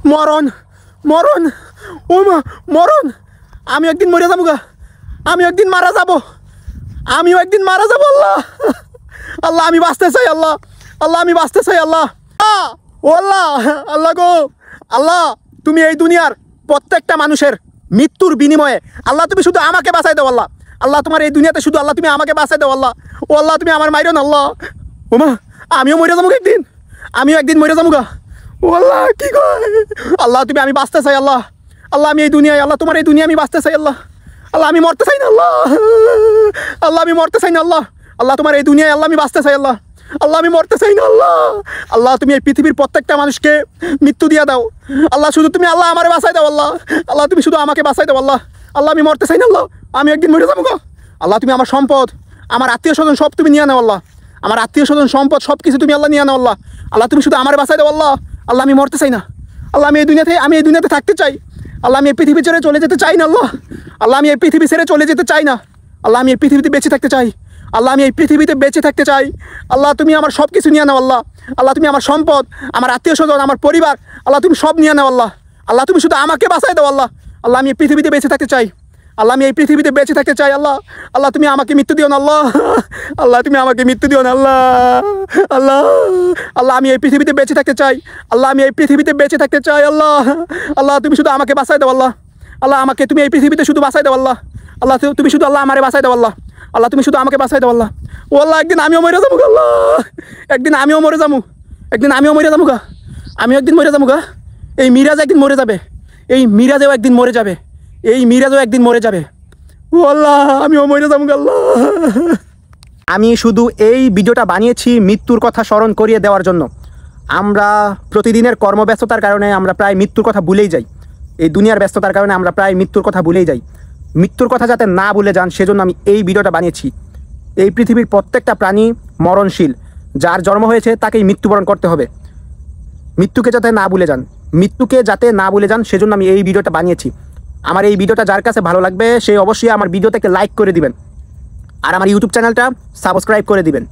মরণ মরণ ও মা মরণ আমি একদিন মরে যাবো গা আমি একদিন মারা যাব আমিও একদিন মারা যাব আল্লাহ আল্লাহ আমি বাঁচতে চাই আল্লাহ আল্লাহ আমি বাঁচতে চাই আল্লাহ ও আল্লাহ আল্লাহ গো আল্লাহ তুমি এই দুনিয়ার প্রত্যেকটা মানুষের মৃত্যুর বিনিময়ে আল্লাহ তুমি শুধু আমাকে বাঁচাই দাও আল্লাহ আল্লাহ তোমার এই দুনিয়াতে শুধু আল্লাহ তুমি আমাকে বাঁচাই দাও আল্লাহ ও আল্লাহ তুমি আমার মাইরো না আল্লাহ ও মা আমিও মরে যাবো একদিন আমিও একদিন মরে যাবো গা ও আল্লাহ কি কয় আল্লাহ তুমি আমি বাঁচতে চাই আল্লাহ আল্লাহ আমি এই দুনিয়ায় আল্লাহ তোমার এই দুনিয়া আমি বাঁচতে চাই আল্লাহ আল্লাহ আমি মরতে চাই না আল্লাহ আল্লাহ আমি মরতে চাই না আল্লাহ আল্লাহ তোমার এই দুনিয়ায় আল্লাহ আমি বাঁচতে চাই আল্লাহ আল্লাহ আমি মরতে চাই না আল্লাহ আল্লাহ তুমি এই পৃথিবীর প্রত্যেকটা মানুষকে মৃত্যু দিয়ে দাও আল্লাহ শুধু তুমি আল্লাহ আমারে বাঁচাই দাও আল্লাহ আল্লাহ তুমি শুধু আমাকে বাঁচাই দাও আল্লাহ আল্লাহ আমি মরতে চাই না আল্লাহ আমি একদিন মরে যাবো গো আল্লাহ তুমি আমার সম্পদ আমার আত্মীয় স্বজন সব তুমি নিয়ে নাও আল্লাহ আমার আত্মীয় স্বজন সম্পদ সব কিছু তুমি আল্লাহ নিয়ে নাও আল্লাহ আল্লাহ তুমি শুধু আমারে বাঁচাই দাও আল্লাহ আল্লাহ আমি মরতে চাই না আল্লাহ আমি এই দুনিয়াতে থাকতে চাই আল্লাহ আমি এই পৃথিবী ছেড়ে চলে যেতে চাই না আল্লাহ আল্লাহ আমি এই পৃথিবী ছেড়ে চলে যেতে চাই না আল্লাহ আমি এই পৃথিবীতে বেঁচে থাকতে চাই আল্লাহ আমি এই পৃথিবীতে বেঁচে থাকতে চাই আল্লাহ তুমি আমার সব কিছু নিয়ে নাও আল্লাহ আল্লাহ তুমি আমার সম্পদ আমার আত্মীয় স্বজন আমার পরিবার আল্লাহ তুমি সব নিয়ে নাও আল্লাহ আল্লাহ তুমি শুধু আমাকে বাঁচাই দাও আল্লাহ আল্লাহ আমি এই পৃথিবীতে বেঁচে থাকতে চাই আল্লাহ আমি এই পৃথিবীতে বেঁচে থাকতে চাই আল্লাহ আল্লাহ তুমি আমাকে মৃত্যু দিও না আল্লাহ আল্লাহ তুমি আমাকে মৃত্যু দিও না আল্লাহ আল্লাহ আল্লাহ আমি এই পৃথিবীতে বেঁচে থাকতে চাই আল্লাহ আমি এই পৃথিবীতে বেঁচে থাকতে চাই আল্লাহ আল্লাহ তুমি শুধু আমাকে বাঁচাই দাও আল্লাহ আল্লাহ আমাকে তুমি এই পৃথিবীতে শুধু বাঁচাই দাও আল্লাহ আল্লাহ তুমি শুধু আল্লাহ আমারে বাঁচাই দাও আল্লাহ আল্লাহ তুমি শুধু আমাকে বাঁচাই দাও আল্লাহ ও আল্লাহ একদিন আমিও মরে যাবো আল্লাহ একদিন আমিও মরে যাবো গা আমিও একদিন মরে যাবো গা এই মিরাজ একদিন মরে যাবে এই মিরাজেও একদিন মরে যাবে এই মিরাজও একদিন মরে যাবে ও আল্লাহ আমিও মরে যাবো আল্লাহ আমি শুধু এই ভিডিওটা বানিয়েছি মৃত্যুর কথা স্মরণ করিয়ে দেওয়ার জন্য আমরা প্রতিদিনের কর্মব্যস্ততার কারণে আমরা প্রায় মৃত্যুর কথা ভুলেই যাই এই দুনিয়ার ব্যস্ততার কারণে আমরা প্রায় মৃত্যুর কথা ভুলেই যাই মৃত্যুর কথা যাতে না ভুলে যান সেজন্য আমি এই ভিডিওটা বানিয়েছি এই পৃথিবীর প্রত্যেকটা প্রাণী মরণশীল যার জন্ম হয়েছে তাকেই মৃত্যুবরণ করতে হবে মৃত্যুকে যাতে না ভুলে যান সেজন্য আমি এই ভিডিওটা বানিয়েছি আমার এই ভিডিওটা যার কাছে ভালো লাগবে সে অবশ্যই আমার ভিডিওটাকে লাইক করে দিবেন আর আমার ইউটিউব চ্যানেলটা সাবস্ক্রাইব করে দিবেন।